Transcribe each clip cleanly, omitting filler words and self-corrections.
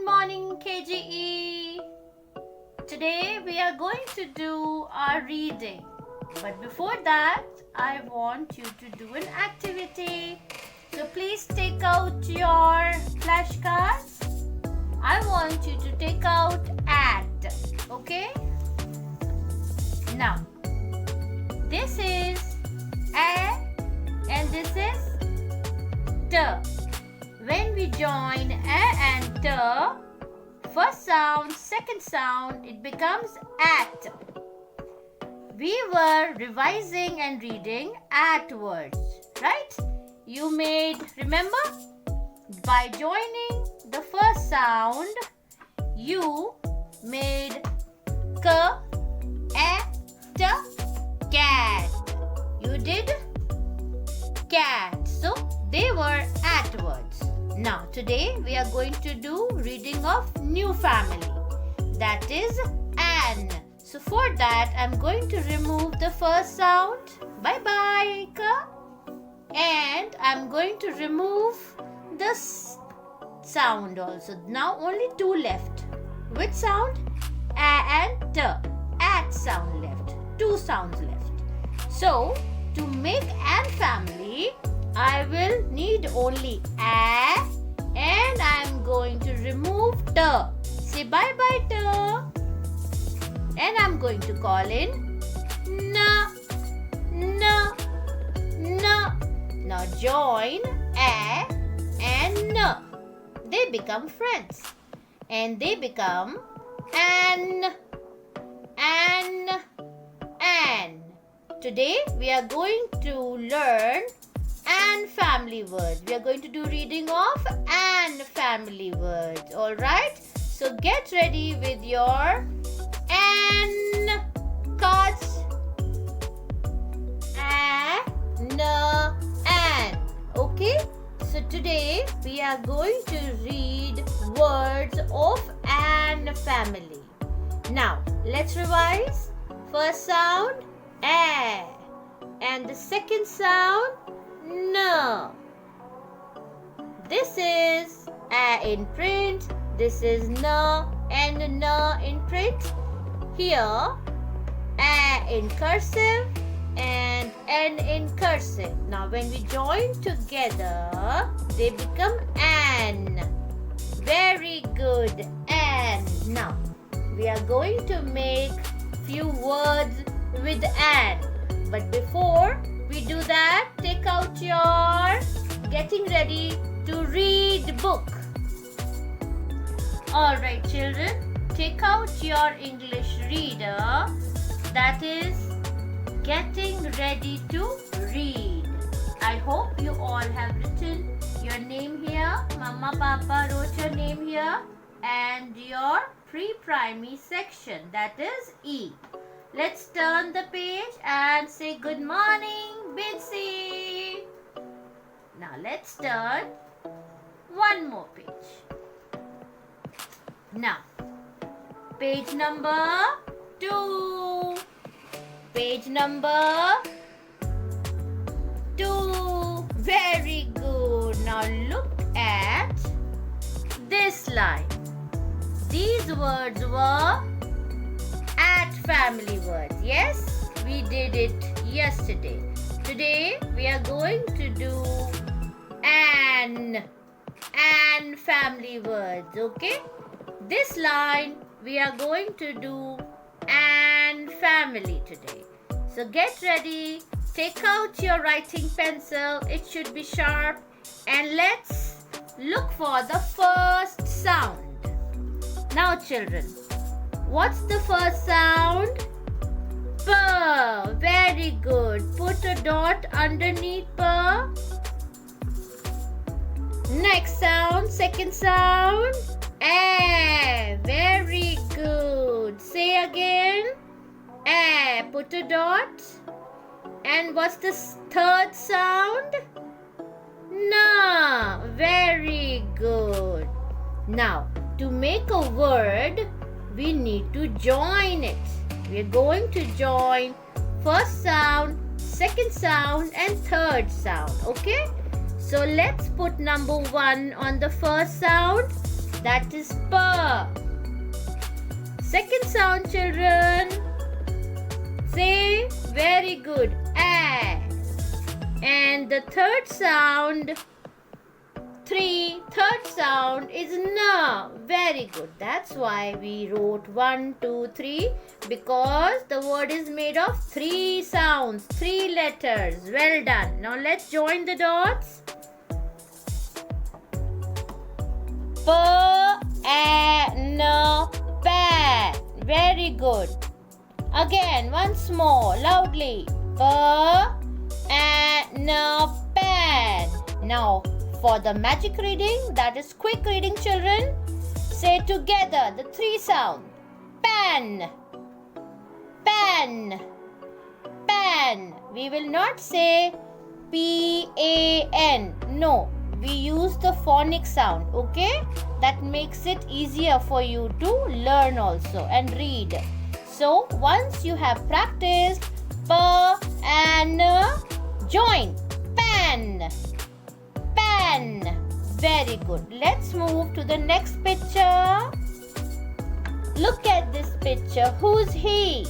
Good morning, KGE. Today we are going to do our reading. But before that, I want you to do an activity. So please take out your flashcards. I want you to take out at. Okay? Now, this is a and this is t. When we join a and t, first sound, second sound, it becomes at. We were revising and reading at words, right? You made, remember? By joining the first sound, you made k, a, t, cat. You did cat. So they were at words. Now today we are going to do reading of new family. That is an. So for that I'm going to remove the first sound. Bye bye ka. And I'm going to remove the sound also. Now only two left. Which sound? A and t. At sound left. Two sounds left. So to make an family, I will need only a and I am going to remove t. Say bye bye t. And I am going to call in na, na, na. Now join a and n. They become friends. And they become an. Today we are going to learn an family words. We are going to do reading of an family words. Alright? So get ready with your an cards. An. Okay? So today we are going to read words of an family. Now let's revise. First sound a, and the second sound n. This is a in print. This is n and n in print. Here a in cursive and n in cursive. Now when we join together, they become an. Very good. And now we are going to make few words with an. But before we do that, take out your getting ready to read book. Alright children, take out your English reader, that is getting ready to read. I hope you all have written your name here. Mama Papa wrote your name here and your pre-primary section, that is E. Let's turn the page and say good morning, Bitsy. Now let's turn one more page. Now, page number 2. Page number 2. Very good. Now look at this line. These words were at family words. Yes, we did it yesterday. Today we are going to do an family words. Okay, this line we are going to do an family today. So get ready, take out your writing pencil, it should be sharp, and let's look for the first sound. Now children, what's the first sound? P. Very good. Put a dot underneath P. Next sound, second sound. A. Very good. Say again. A. Put a dot. And what's the third sound? Na. Very good. Now, to make a word, we need to join it. We are going to join first sound, second sound and third sound. Okay? So let's put number 1 on the first sound That is pa. Second sound, children. Say, very good, a. And the third sound is na. Very good. That's why we wrote 1, 2, 3, because the word is made of 3 sounds, 3 letters. Well done. Now let's join the dots. Pa, a, na, pan. Very good. Again, once more, loudly. Pa, a, na, pan. Now, for the magic reading, that is quick reading, children, say together the 3 sounds. Pan, pan, pan. We will not say P-A-N. No, we use the phonic sound, okay? That makes it easier for you to learn also and read. So, once you have practiced pa and join. Pan. Pan. Very good. Let's move to the next picture. Look at this picture. Who's he?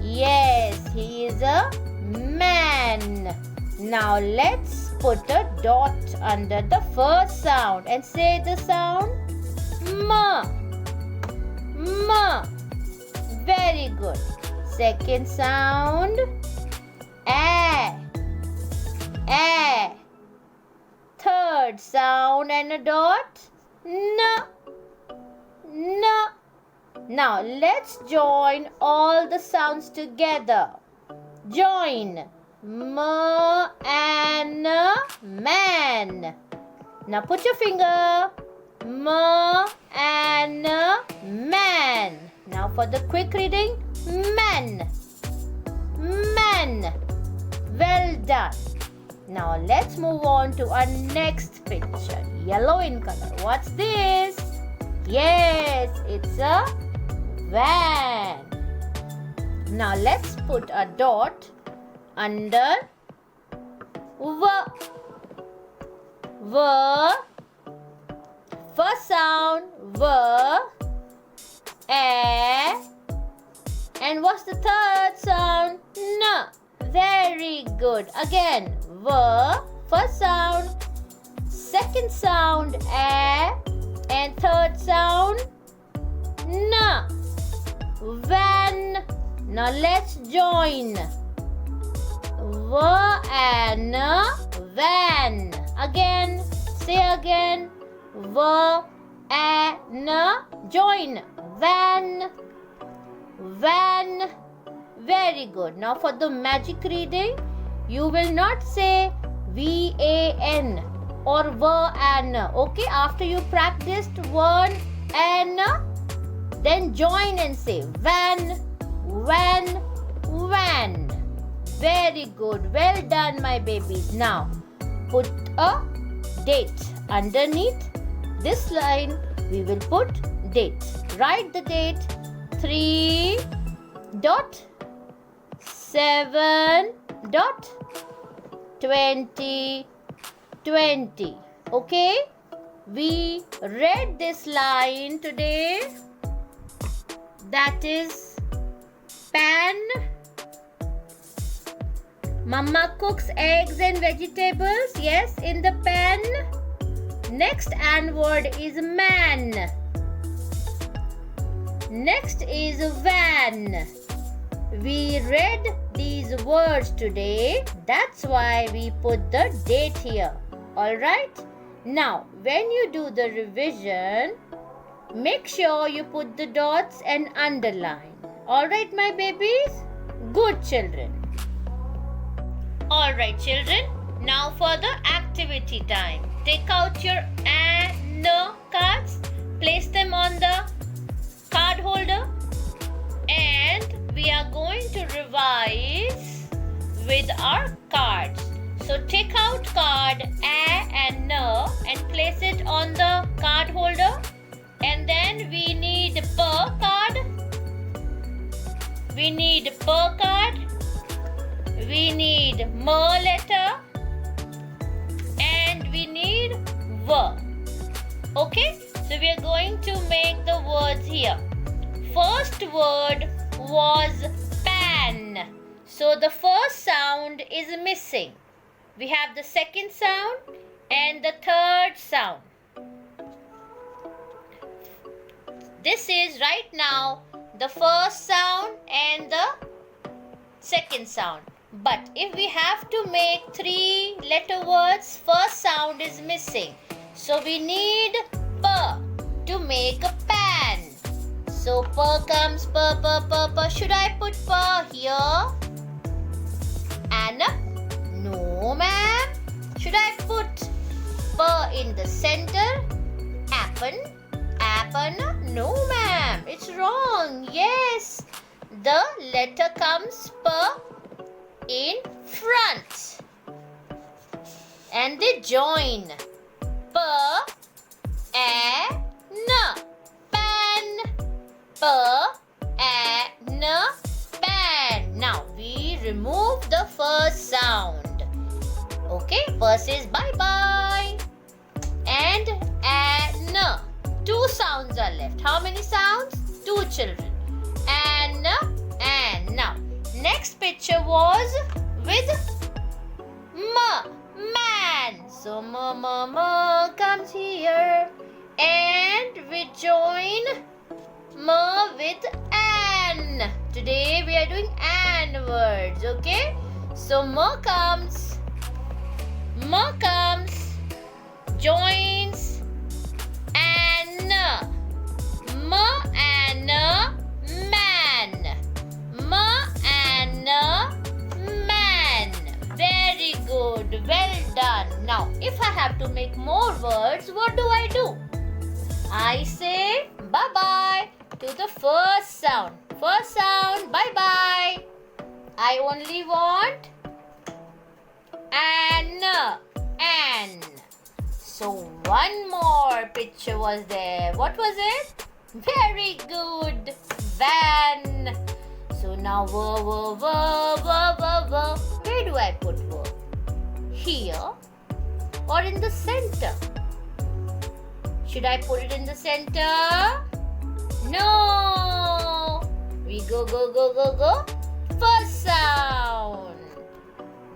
Yes, he is a man. Now let's put a dot under the first sound and say the sound ma. Ma. Very good. Second sound a. A. Third sound and a dot na. Na. Now let's join all the sounds together. Join. Ma and man. Now put your finger. Ma and man. Now for the quick reading. Man. Man. Well done. Now let's move on to our next picture. Yellow in color. What's this? Yes, it's a van. Now let's put a dot under v. V. First sound v. A. And what's the third sound? N. Very good. Again, v. First sound. Second sound a. And third sound n. Van. Now let's join. V and van. Again. Say again. V and join. Van. Van. Very good. Now for the magic reading, you will not say V-A-N or V-A-N. Okay, after you practiced one and then join and say van, van, van. Very good. Well done, my babies. Now put a date underneath this line. We will put date. Write the date 3.7.2020. Okay, we read this line today. That is pan. Mama cooks eggs and vegetables. Yes, in the pan. Next and word is man. Next is van. We read these words today. That's why we put the date here. Alright? Now, when you do the revision, make sure you put the dots and underline. Alright, my babies? Good, children. Alright, children. Now for the activity time. Take out your and no cards. Place them on the card holder. And we are going to revise with our cards. So take out card A and N and place it on the card holder. And then we need per card. We need per card. We need mer letter. And we need V. Okay, so we are going to make the words here. First word was pan. So the first sound is missing. We have the second sound and the third sound. This is right now the first sound and the second sound. But if we have to make 3-letter words, first sound is missing. So we need P to make a pan. So P comes P. Should I put P here? Anna? No, ma'am. Should I put P in the center? Apple? No, ma'am. It's wrong. Yes. The letter comes P in front. And they join. P, A, N. Pan. P, A, N. Pan. Now we remove the first sound. Okay, first is bye-bye. And N. 2 sounds are left. How many sounds? 2 children. And now next picture was with man. So m comes here and we join m with an. Today we are doing an words, okay? So m comes, joins an. M and man. M and man. Very good. Well done. Now, if I have to make more words, what do? I say bye-bye to the first sound. First sound, bye-bye. I only want an. So one more picture was there. What was it? Very good. Van. So now verb. Where do I put verb? Here or in the center? Should I put it in the center? No. We go. First sound.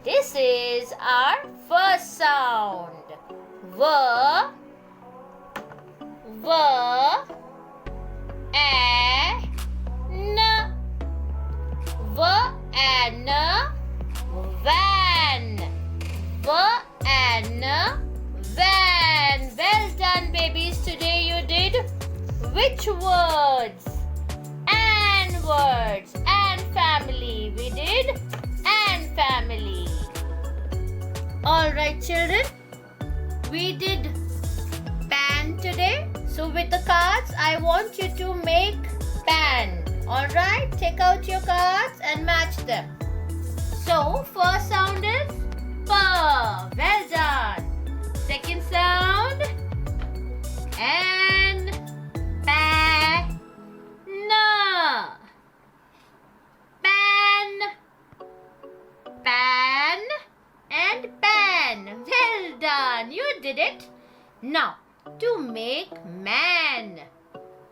This is our first sound. V, A, N. V, N, van. V, N, van. Well done, babies. Today you did which words? And words. And family. We did and family. Alright, children. We did pan today. So with the cards, I want you to make pan. Alright, take out your cards and match them. So first sound is P. Well done. Second sound and pa. Na. Pan and pan. Well done. You did it. Now, to make man,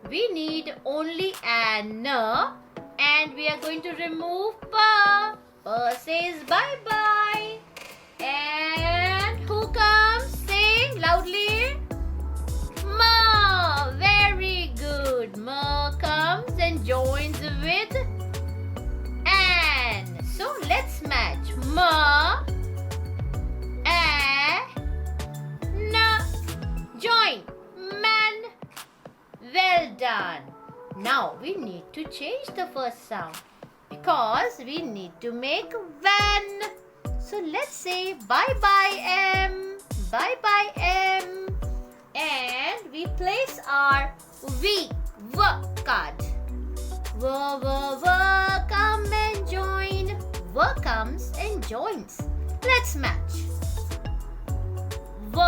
we need only an and we are going to remove pa. Pa says bye-bye. And who comes? Say loudly. Ma. Very good. Ma comes and joins with an. So let's match. Ma, a, na. Join. Man. Well done. Now we need to change the first sound because we need to make van. So let's say bye-bye M. Bye-bye M. And we place our V card. Come and join. Comes and joins. Let's match. V.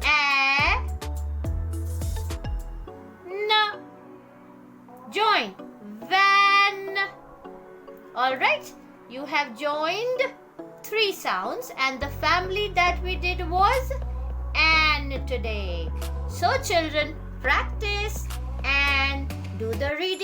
A. N. Join. Van. Alright, you have joined 3 sounds, and the family that we did was an today. So children, practice and do the reading.